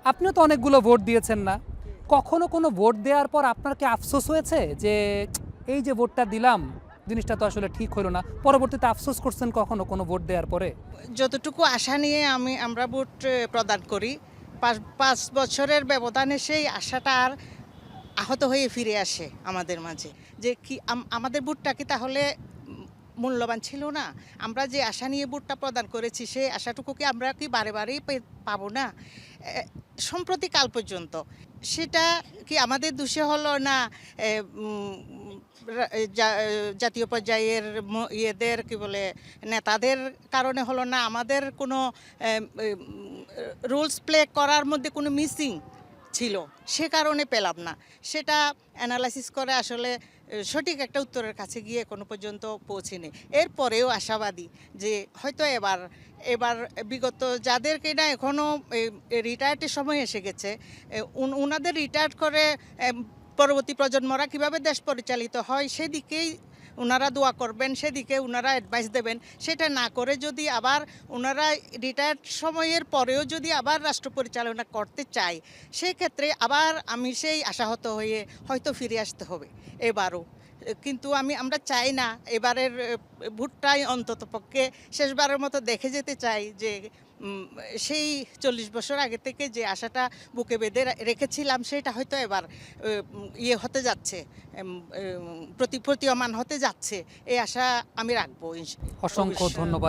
আপনিও তো অনেকগুলো ভোট দিয়েছেন না, কখনো কোনো ভোট দেওয়ার পর আপনার কি আফসোস হয়েছে যে এই যে ভোটটা দিলাম জিনিসটা তো আসলে ঠিক হলো না, পরবর্তীতে আফসোস করছেন কখনো কোনো ভোট দেওয়ার পরে? যতটুকু আশা নিয়ে আমরা ভোট প্রদান করি, ৫ বছরের ব্যবধানে সেই আশাটা আর আহত হয়ে ফিরে আসে আমাদের মাঝে। যে কি আমাদের ভোটটা কি তাহলে মূল্যবান ছিল না? আমরা যে আশা নিয়ে ভোটটা প্রদান করেছি সেই আশাটুকু কি আমরা কি বারে বারেই পাবো না? সম্প্রতি কাল পর্যন্ত সেটা কি আমাদের দোষে হলো না? এ, উম, জাতীয় পর্যায়ের ইয়েদের কি বলে নেতাদের কারণে হলো না? আমাদের কোনো রুলস প্লে করার মধ্যে কোনো মিসিং ছিল, সে কারণে পেলাম না। সেটা অ্যানালাইসিস করে আসলে সঠিক একটা উত্তরের কাছে গিয়ে কোনো পর্যন্ত পৌঁছেনি। এরপরেও আশাবাদী যে হয়তো এবার বিগত যাদেরকে না এখনও রিটায়ার্ডের সময় এসে গেছে, ওনাদের রিটায়ার্ড করে পরবর্তী প্রজন্মরা কিভাবে দেশ পরিচালিত হয় সেদিকেই ওনারা দোয়া করবেন, সেদিকে ওনারা অ্যাডভাইস দেবেন। সেটা না করে যদি আবার ওনারা রিটায়ার্ড সময়ের পরেও যদি আবার রাষ্ট্র পরিচালনা করতে চায়, সেক্ষেত্রে আবার আমি সেই আশাহত হয়ে হয়তো ফিরে আসতে হবে এবারও। কিন্তু আমরা চাই না এবারের ভোটটাই অন্তত পক্ষে শেষবারের মতো দেখে যেতে চাই যে সেই ৪০ বছর আগে থেকে যে আশাটা বুকে বেঁধে রেখেছিলাম সেটা হয়তো এবার ইয়ে হতে যাচ্ছে, প্রতীয়মান হতে যাচ্ছে। এই আশা আমি রাখবো। অসংখ্য ভবিষ্যৎ। ধন্যবাদ।